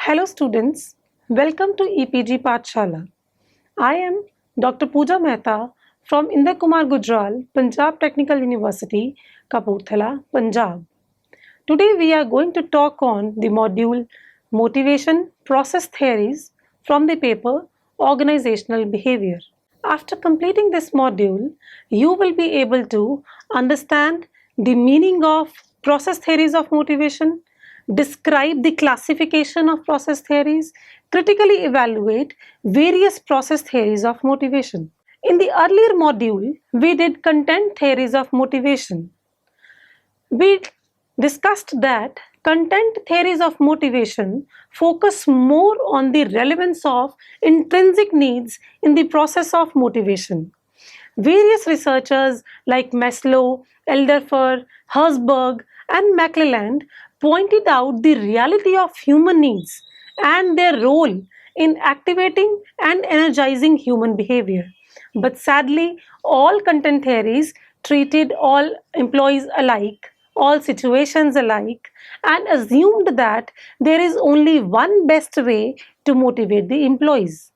Hello students, welcome to EPG Pathshala. I am Dr. Pooja Mehta from Inder Kumar Gujral, Punjab Technical University, Kapurthala, Punjab. Today we are going to talk on the module Motivation Process Theories from the paper Organizational Behavior. After completing this module, you will be able to understand the meaning of process theories of motivation, describe the classification of process theories, critically evaluate various process theories of motivation. In the earlier module, we did content theories of motivation. We discussed that content theories of motivation focus more on the relevance of intrinsic needs in the process of motivation. Various researchers like Maslow, Elderfer, Herzberg, and McClelland pointed out the reality of human needs and their role in activating and energizing human behavior. But sadly, all content theories treated all employees alike, all situations alike, and assumed that there is only one best way to motivate the employees.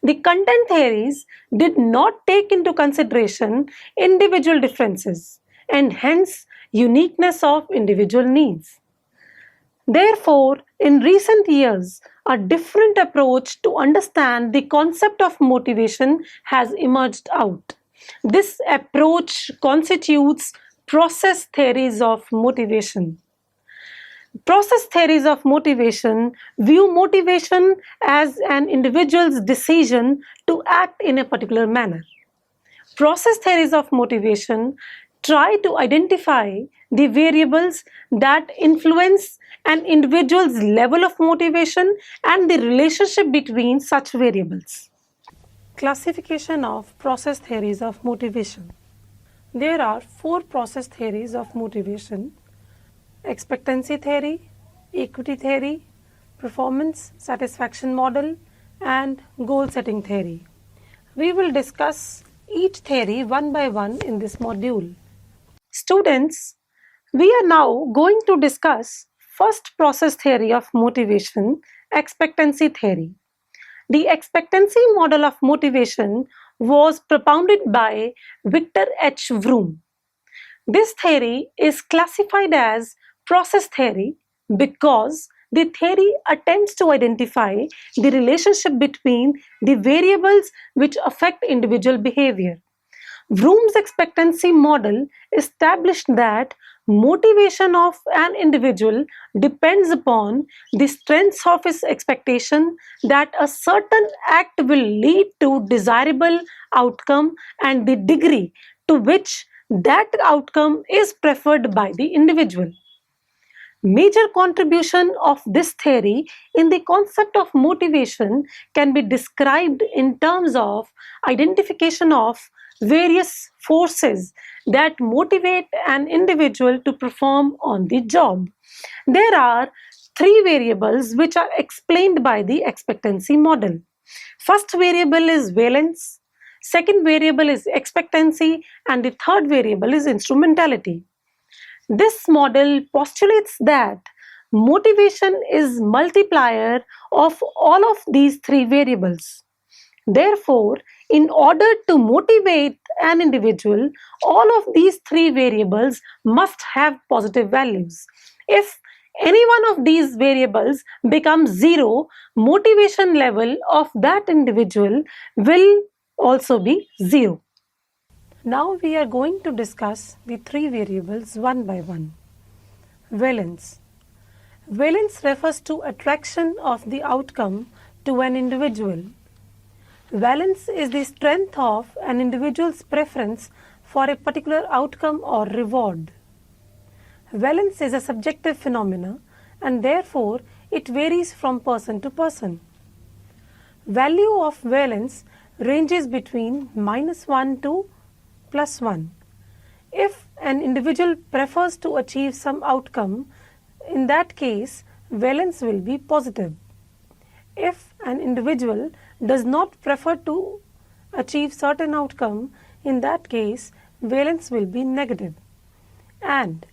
The content theories did not take into consideration individual differences and hence uniqueness of individual needs. Therefore, in recent years, a different approach to understand the concept of motivation has emerged out. This approach constitutes process theories of motivation. Process theories of motivation view motivation as an individual's decision to act in a particular manner. Process theories of motivation try to identify the variables that influence an individual's level of motivation and the relationship between such variables. Classification of process theories of motivation. There are four process theories of motivation: expectancy theory, equity theory, performance satisfaction model, and goal setting theory. We will discuss each theory one by one in this module. Students, we are now going to discuss first process theory of motivation, expectancy theory. The expectancy model of motivation was propounded by Victor H. Vroom. This theory is classified as process theory because the theory attempts to identify the relationship between the variables which affect individual behavior. Vroom's expectancy model established that motivation of an individual depends upon the strengths of his expectation that a certain act will lead to desirable outcome and the degree to which that outcome is preferred by the individual. Major contribution of this theory in the concept of motivation can be described in terms of identification of various forces that motivate an individual to perform on the job. There are three variables which are explained by the expectancy model. First variable is valence, second variable is expectancy, and the third variable is instrumentality. This model postulates that motivation is multiplier of all of these three variables. Therefore, in order to motivate an individual, all of these three variables must have positive values. If any one of these variables becomes zero, motivation level of that individual will also be zero. Now we are going to discuss the three variables one by one. Valence. Valence refers to attraction of the outcome to an individual. Valence is the strength of an individual's preference for a particular outcome or reward. Valence is a subjective phenomena and therefore it varies from person to person. Value of valence ranges between -1 to +1. If an individual prefers to achieve some outcome, in that case, valence will be positive. If an individual does not prefer to achieve certain outcome, in that case, valence will be negative. And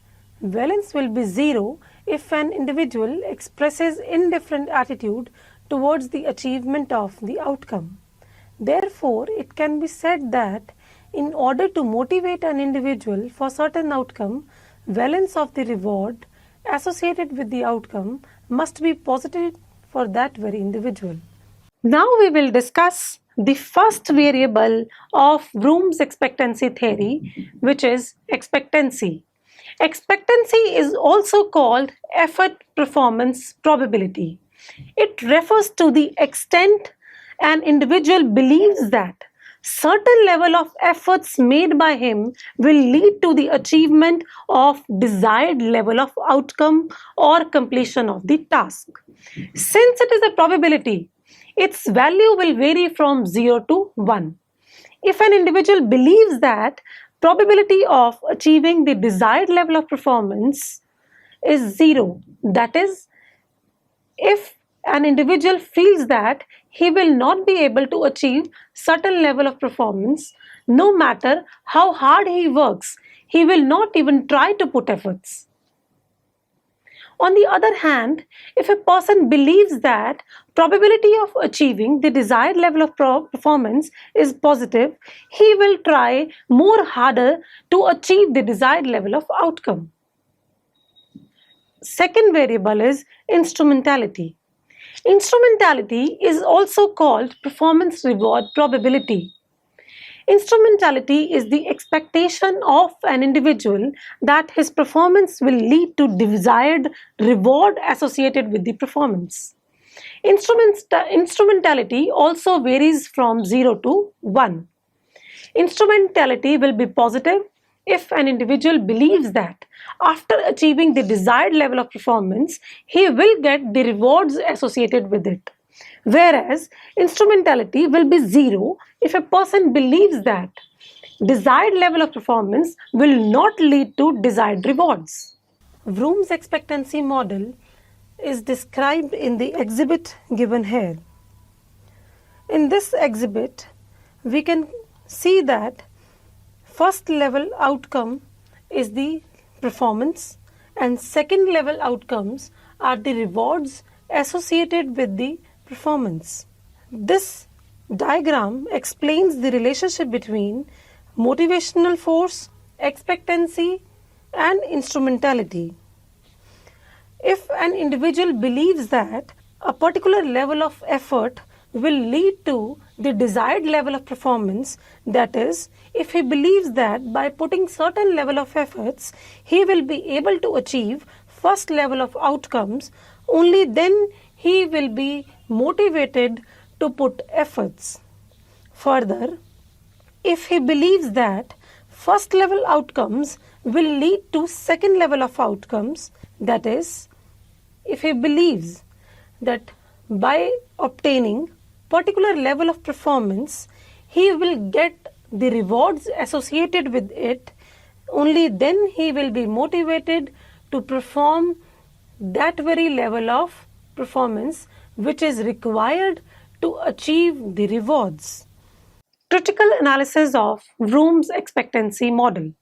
Valence will be 0 if an individual expresses indifferent attitude towards the achievement of the outcome. Therefore, it can be said that in order to motivate an individual for certain outcome, valence of the reward associated with the outcome must be positive for that very individual. Now we will discuss the first variable of Vroom's expectancy theory, which is expectancy. Expectancy is also called effort performance probability. It refers to the extent an individual believes that certain level of efforts made by him will lead to the achievement of desired level of outcome or completion of the task. Since it is a probability, its value will vary from 0 to 1. If an individual believes that probability of achieving the desired level of performance is 0, that is, if an individual feels that he will not be able to achieve certain level of performance, no matter how hard he works, he will not even try to put efforts. On the other hand, if a person believes that probability of achieving the desired level of performance is positive, he will try more harder to achieve the desired level of outcome. Second variable is instrumentality. Instrumentality is also called performance reward probability. Instrumentality is the expectation of an individual that his performance will lead to desired reward associated with the performance. Instrumentality also varies from 0 to 1. Instrumentality will be positive if an individual believes that after achieving the desired level of performance, he will get the rewards associated with it. Whereas instrumentality will be 0 if a person believes that desired level of performance will not lead to desired rewards. Vroom's expectancy model is described in the exhibit given here. In this exhibit, we can see that first level outcome is the performance and second level outcomes are the rewards associated with the performance. This diagram explains the relationship between motivational force, expectancy, and instrumentality. If an individual believes that a particular level of effort will lead to the desired level of performance, that is, if he believes that by putting certain level of efforts, he will be able to achieve first level of outcomes, only then he will be motivated to put efforts. Further, if he believes that first level outcomes will lead to second level of outcomes, that is, if he believes that by obtaining particular level of performance, he will get the rewards associated with it, only then he will be motivated to perform that very level of performance which is required to achieve the rewards. Critical analysis of Vroom's expectancy model.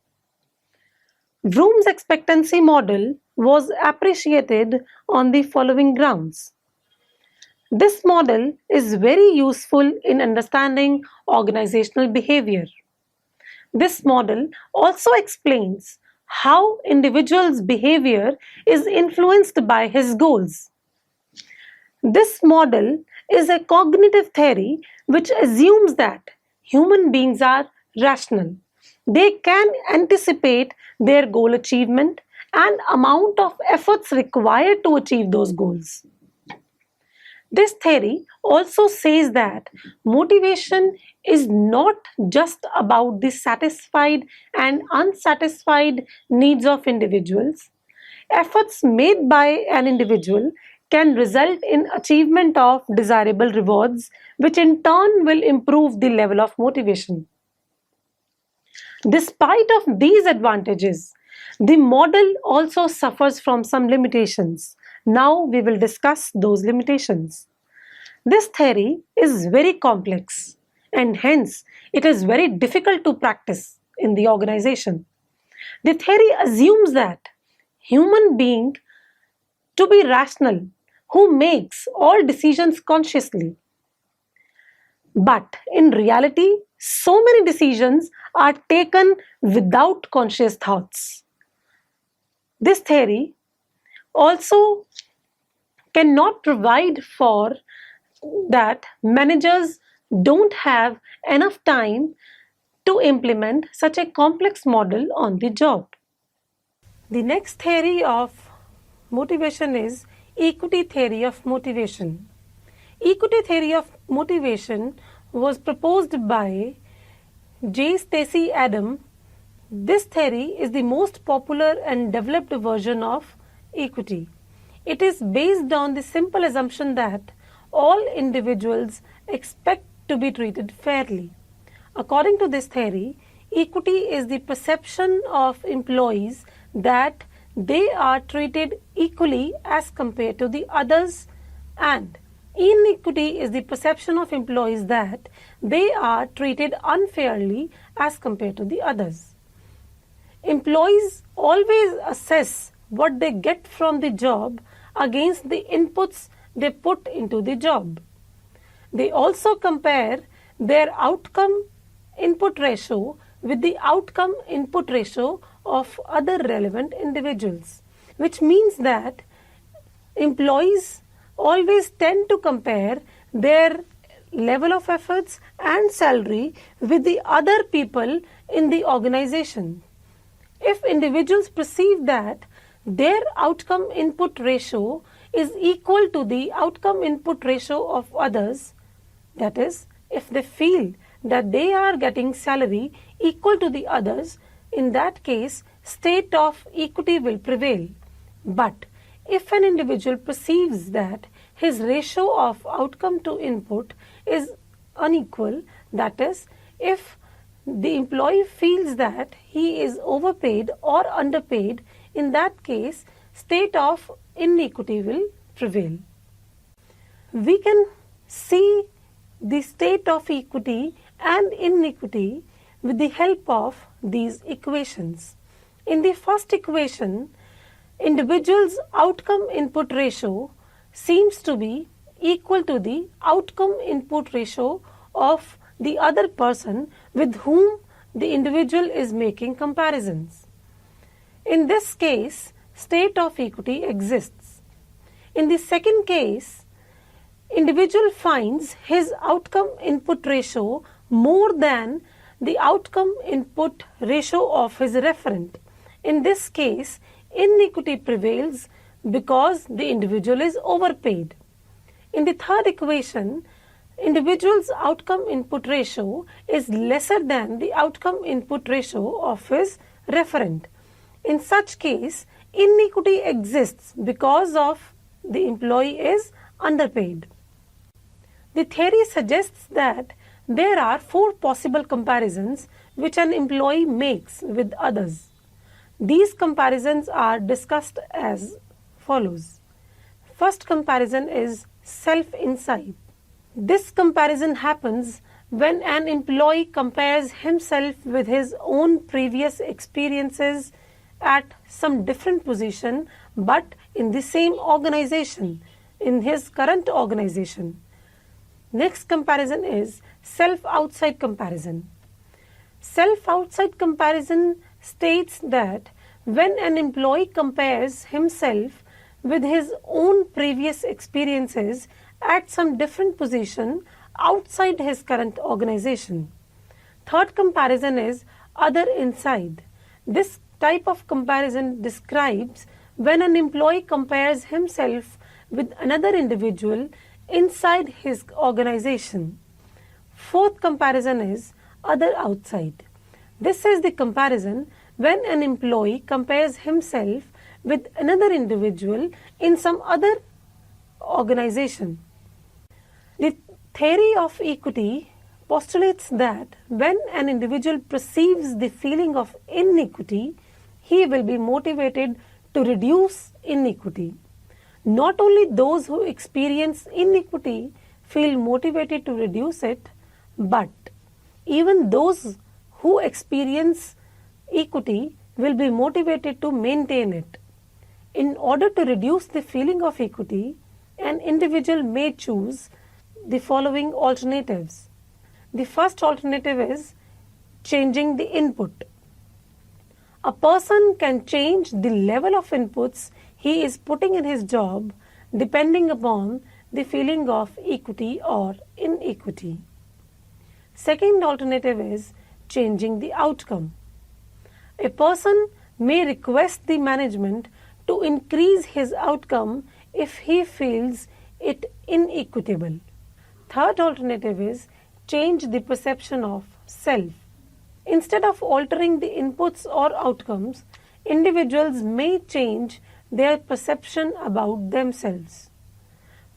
Vroom's expectancy model was appreciated on the following grounds. This model is very useful in understanding organizational behavior. This model also explains how individuals' behavior is influenced by his goals. This model is a cognitive theory which assumes that human beings are rational. They can anticipate their goal achievement and amount of efforts required to achieve those goals. This theory also says that motivation is not just about the satisfied and unsatisfied needs of individuals. Efforts made by an individual can result in achievement of desirable rewards, which in turn will improve the level of motivation. Despite of these advantages, the model also suffers from some limitations. Now we will discuss those limitations. This theory is very complex and hence it is very difficult to practice in the organization. The theory assumes that human being to be rational, who makes all decisions consciously. But in reality, so many decisions are taken without conscious thoughts. This theory also cannot provide for that managers don't have enough time to implement such a complex model on the job. The next theory of motivation is equity theory of motivation. Equity theory of motivation was proposed by J. Stacy Adam. This theory is the most popular and developed version of equity. It is based on the simple assumption that all individuals expect to be treated fairly. According to this theory, equity is the perception of employees that they are treated equally as compared to the others, and inequity is the perception of employees that they are treated unfairly as compared to the others. Employees always assess what they get from the job against the inputs they put into the job. They also compare their outcome input ratio with the outcome input ratio of other relevant individuals, which means that employees always tend to compare their level of efforts and salary with the other people in the organization. If individuals perceive that their outcome input ratio is equal to the outcome input ratio of others, that is, if they feel that they are getting salary equal to the others, in that case, state of equity will prevail. But if an individual perceives that his ratio of outcome to input is unequal, that is, if the employee feels that he is overpaid or underpaid, in that case, state of inequity will prevail. We can see the state of equity and inequity with the help of these equations. In the first equation, individual's outcome input ratio seems to be equal to the outcome input ratio of the other person with whom the individual is making comparisons. In this case, state of equity exists. In the second case, individual finds his outcome input ratio more than the outcome input ratio of his referent. In this case, inequity prevails because the individual is overpaid. In the third equation, individual's outcome input ratio is lesser than the outcome input ratio of his referent. In such case, inequity exists because of the employee is underpaid. The theory suggests that there are 4 possible comparisons which an employee makes with others. These comparisons are discussed as follows. First comparison is self-insight. This comparison happens when an employee compares himself with his own previous experiences at some different position but in the same organization, in his current organization. Next comparison is self-outside comparison. Self-outside comparison states that when an employee compares himself with his own previous experiences at some different position outside his current organization. Third comparison is other inside. This type of comparison describes when an employee compares himself with another individual inside his organization. Fourth comparison is other outside. This is the comparison when an employee compares himself with another individual in some other organization. The theory of equity postulates that when an individual perceives the feeling of inequity, he will be motivated to reduce inequity. Not only those who experience inequity feel motivated to reduce it, but even those who experience equity will be motivated to maintain it. In order to reduce the feeling of equity, an individual may choose the following alternatives. The first alternative is changing the input. A person can change the level of inputs he is putting in his job depending upon the feeling of equity or inequity. Second alternative is changing the outcome. A person may request the management to increase his outcome if he feels it inequitable. Third alternative is change the perception of self. Instead of altering the inputs or outcomes, individuals may change their perception about themselves.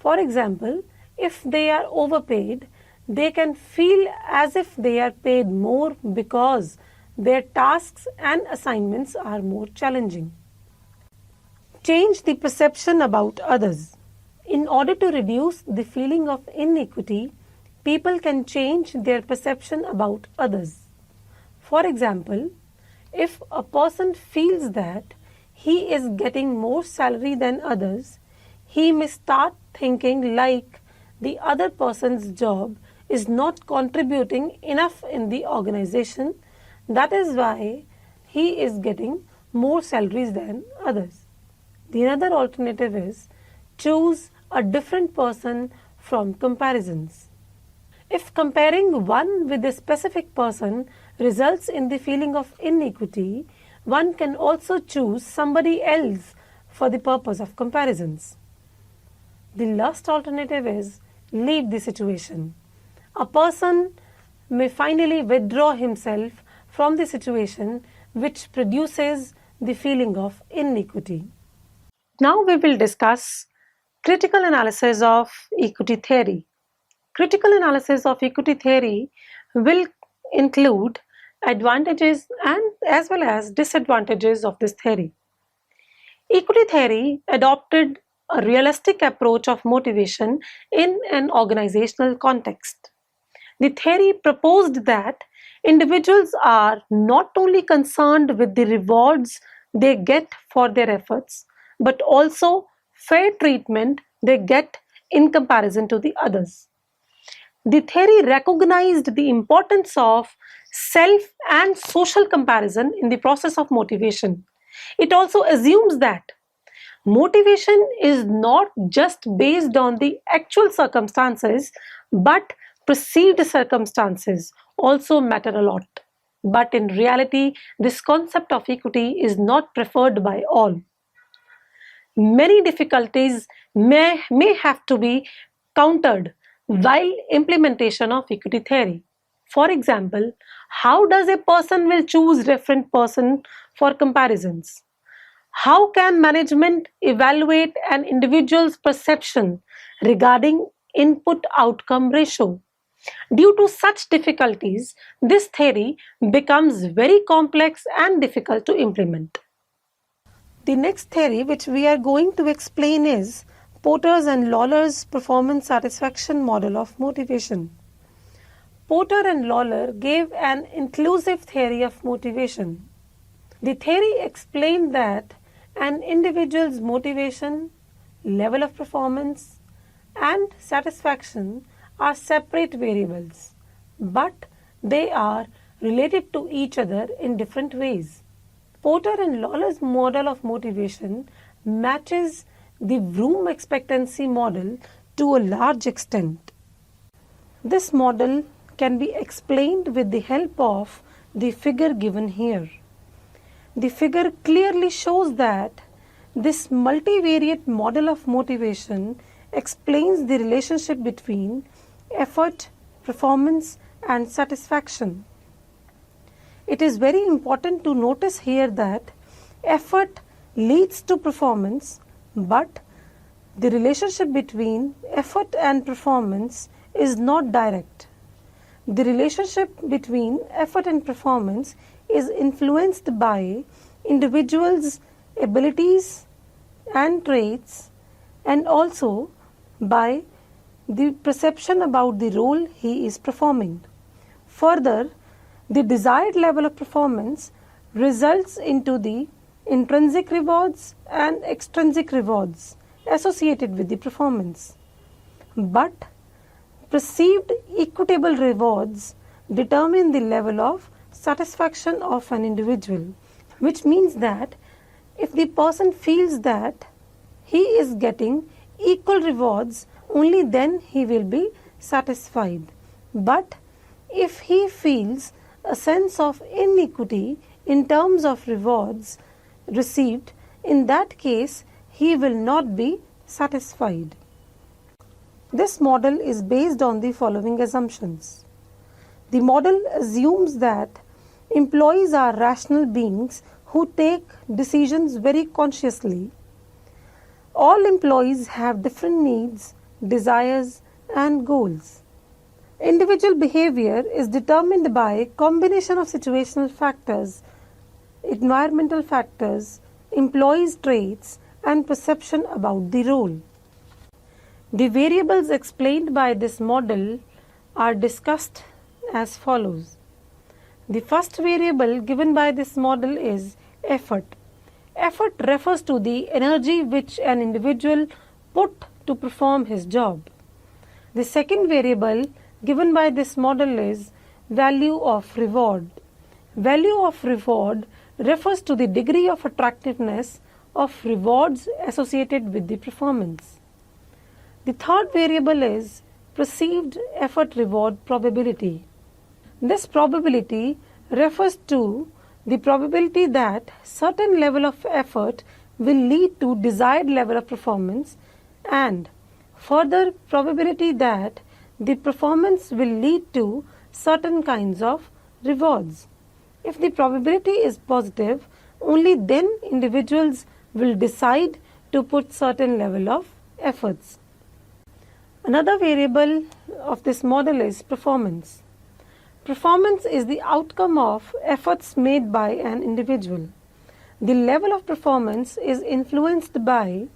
For example, if they are overpaid, they can feel as if they are paid more because their tasks and assignments are more challenging. Change the perception about others. In order to reduce the feeling of inequity, people can change their perception about others. For example, if a person feels that he is getting more salary than others, he may start thinking like the other person's job is not contributing enough in the organization. That is why he is getting more salaries than others. The another alternative is choose a different person from comparisons. If comparing one with a specific person results in the feeling of inequity, one can also choose somebody else for the purpose of comparisons. The last alternative is leave the situation. A person may finally withdraw himself from the situation which produces the feeling of inequity. Now we will discuss critical analysis of equity theory. Critical analysis of equity theory will include advantages and as well as disadvantages of this theory. Equity theory adopted a realistic approach of motivation in an organizational context. The theory proposed that individuals are not only concerned with the rewards they get for their efforts, but also fair treatment they get in comparison to the others. The theory recognized the importance of self and social comparison in the process of motivation. It also assumes that motivation is not just based on the actual circumstances, but perceived circumstances also matter a lot. But in reality, this concept of equity is not preferred by all. Many difficulties may have to be countered while implementation of equity theory. For example, how does a person will choose different person for comparisons? How can management evaluate an individual's perception regarding input-outcome ratio? Due to such difficulties, this theory becomes very complex and difficult to implement. The next theory which we are going to explain is Porter's and Lawler's performance satisfaction model of motivation. Porter and Lawler gave an inclusive theory of motivation. The theory explained that an individual's motivation, level of performance, and satisfaction are separate variables, but they are related to each other in different ways. Porter and Lawler's model of motivation matches the Vroom expectancy model to a large extent. This model can be explained with the help of the figure given here. The figure clearly shows that this multivariate model of motivation explains the relationship between effort, performance, and satisfaction. It is very important to notice here that effort leads to performance, but the relationship between effort and performance is not direct. The relationship between effort and performance is influenced by individuals' abilities and traits, and also by the perception about the role he is performing. Further, the desired level of performance results into the intrinsic rewards and extrinsic rewards associated with the performance. But perceived equitable rewards determine the level of satisfaction of an individual, which means that if the person feels that he is getting equal rewards, only then he will be satisfied. But if he feels a sense of inequity in terms of rewards received, in that case he will not be satisfied. This model is based on the following assumptions. The model assumes that employees are rational beings who take decisions very consciously. All employees have different needs, desires, and goals. Individual behavior is determined by a combination of situational factors, environmental factors, employees' traits, and perception about the role. The variables explained by this model are discussed as follows. The first variable given by this model is effort. Effort refers to the energy which an individual put to perform his job. The second variable given by this model is value of reward. Value of reward refers to the degree of attractiveness of rewards associated with the performance. The third variable is perceived effort reward probability. This probability refers to the probability that certain level of effort will lead to desired level of performance, and further probability that the performance will lead to certain kinds of rewards. If the probability is positive, only then individuals will decide to put certain level of efforts. Another variable of this model is performance. Performance is the outcome of efforts made by an individual. The level of performance is influenced by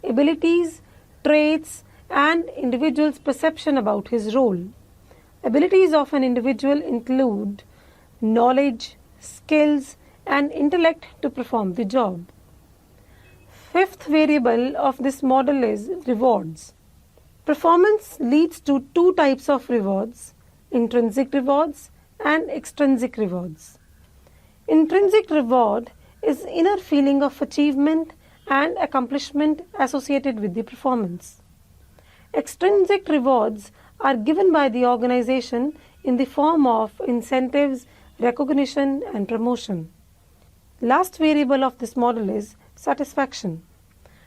abilities, traits, and individual's perception about his role. Abilities of an individual include knowledge, skills, and intellect to perform the job. Fifth variable of this model is rewards. Performance leads to two types of rewards, intrinsic rewards and extrinsic rewards. Intrinsic reward is inner feeling of achievement and accomplishment associated with the performance. Extrinsic rewards are given by the organization in the form of incentives, recognition, and promotion. Last variable of this model is satisfaction.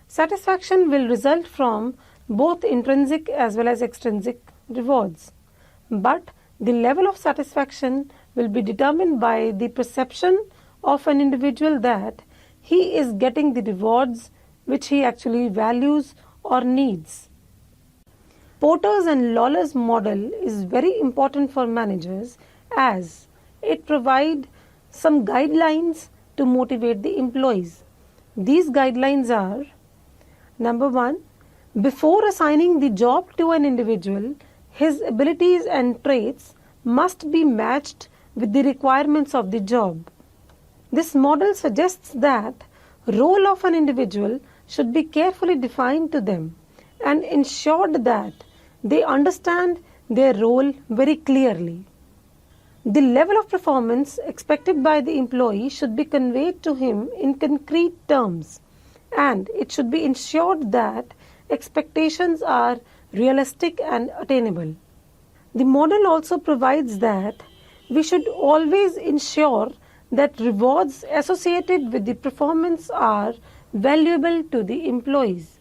Satisfaction will result from both intrinsic as well as extrinsic rewards, but the level of satisfaction will be determined by the perception of an individual that he is getting the rewards which he actually values or needs. Porter's and Lawler's model is very important for managers as it provides some guidelines to motivate the employees. These guidelines are: number one, before assigning the job to an individual, his abilities and traits must be matched with the requirements of the job. This model suggests that role of an individual should be carefully defined to them and ensured that they understand their role very clearly. The level of performance expected by the employee should be conveyed to him in concrete terms, and it should be ensured that expectations are realistic and attainable. The model also provides that we should always ensure that rewards associated with the performance are valuable to the employees.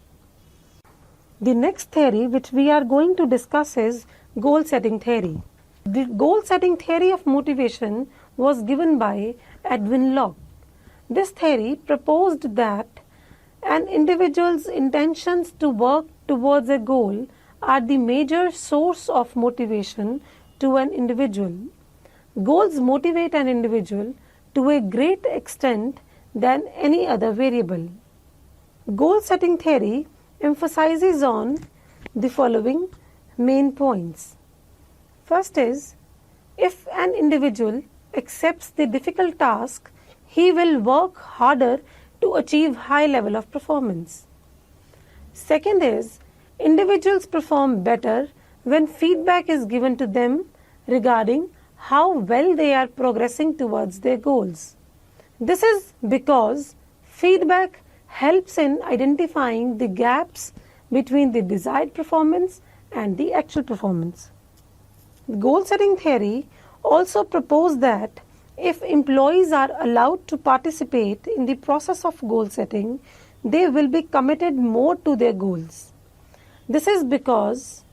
The next theory which we are going to discuss is goal setting theory. The goal setting theory of motivation was given by Edwin Locke. This theory proposed that an individual's intentions to work towards a goal are the major source of motivation to an individual. Goals motivate an individual to a great extent than any other variable. Goal setting theory emphasizes on the following main points. First is, if an individual accepts the difficult task, he will work harder to achieve high level of performance. Second is, individuals perform better when feedback is given to them regarding how well they are progressing towards their goals. This is because feedback helps in identifying the gaps between the desired performance and the actual performance. Goal setting theory also proposed that if employees are allowed to participate in the process of goal setting, they will be committed more to their goals. This is because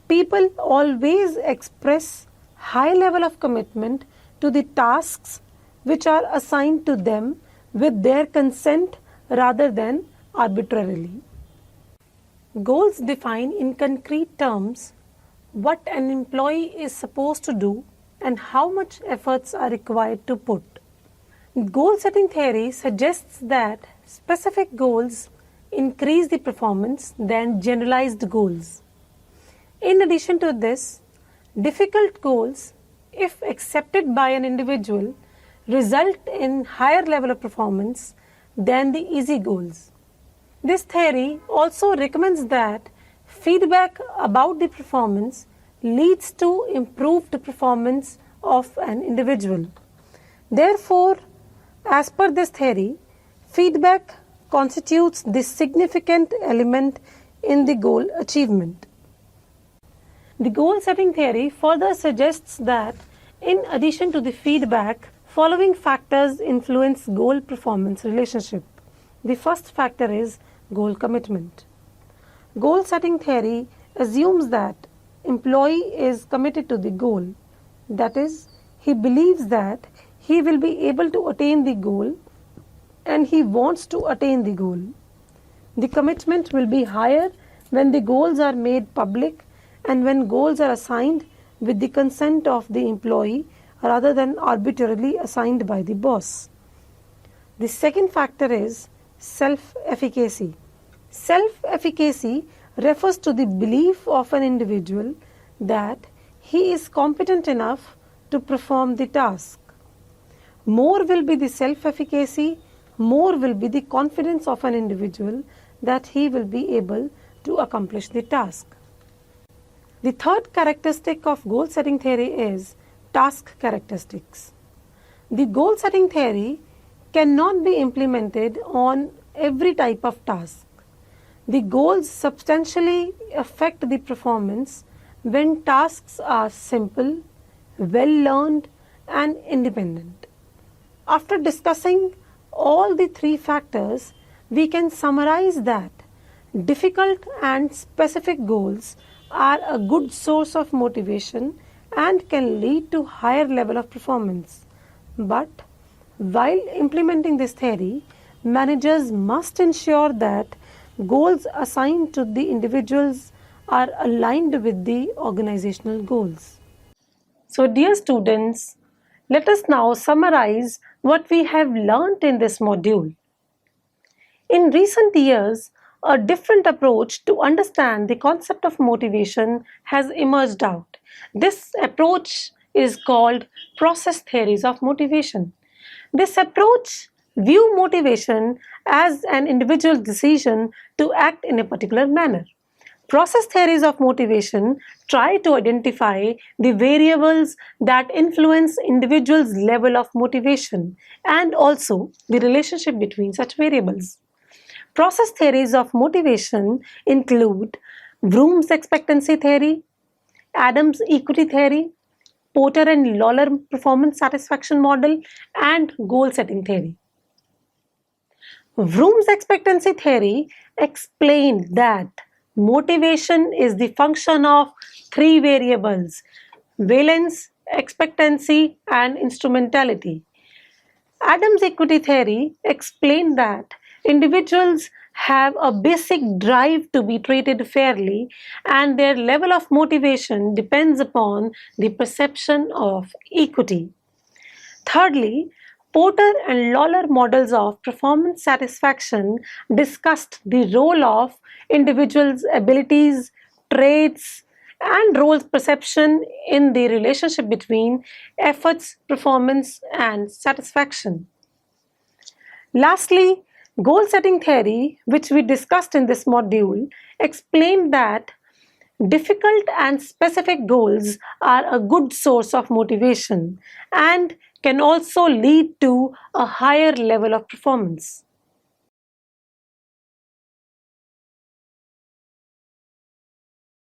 people always express high level of commitment to the tasks which are assigned to them with their consent rather than arbitrarily. Goals define in concrete terms what an employee is supposed to do and how much efforts are required to put. Goal setting theory suggests that specific goals increase the performance than generalized goals. In addition to this, difficult goals, if accepted by an individual, result in higher level of performance than the easy goals. This theory also recommends that feedback about the performance leads to improved performance of an individual. Therefore, as per this theory, feedback constitutes the significant element in the goal achievement. The goal setting theory further suggests that in addition to the feedback, following factors influence goal performance relationship. The first factor is goal commitment. Goal setting theory assumes that employee is committed to the goal. That is, he believes that he will be able to attain the goal and he wants to attain the goal. The commitment will be higher when the goals are made public and when goals are assigned with the consent of the employee rather than arbitrarily assigned by the boss. The second factor is self-efficacy. Self-efficacy refers to the belief of an individual that he is competent enough to perform the task. More will be the self-efficacy, more will be the confidence of an individual that he will be able to accomplish the task. The third characteristic of goal setting theory is task characteristics. The goal setting theory cannot be implemented on every type of task. The goals substantially affect the performance when tasks are simple, well learned, and independent. After discussing all the three factors, we can summarize that difficult and specific goals are a good source of motivation and can lead to higher level of performance. But while implementing this theory, managers must ensure that goals assigned to the individuals are aligned with the organizational goals. So dear students, let us now summarize what we have learnt in this module. In recent years, a different approach to understand the concept of motivation has emerged out. This approach is called process theories of motivation. This approach views motivation as an individual decision to act in a particular manner. Process theories of motivation try to identify the variables that influence individuals' level of motivation and also the relationship between such variables. Process theories of motivation include Vroom's expectancy theory, Adams' equity theory, Porter and Lawler performance satisfaction model, and goal setting theory. Vroom's expectancy theory explained that motivation is the function of three variables: valence, expectancy, and instrumentality. Adams' equity theory explained that individuals have a basic drive to be treated fairly and their level of motivation depends upon the perception of equity. Thirdly, Porter and Lawler models of performance satisfaction discussed the role of individuals' abilities, traits, and role perception in the relationship between efforts, performance, and satisfaction. Lastly, goal setting theory, which we discussed in this module, explained that difficult and specific goals are a good source of motivation and can also lead to a higher level of performance.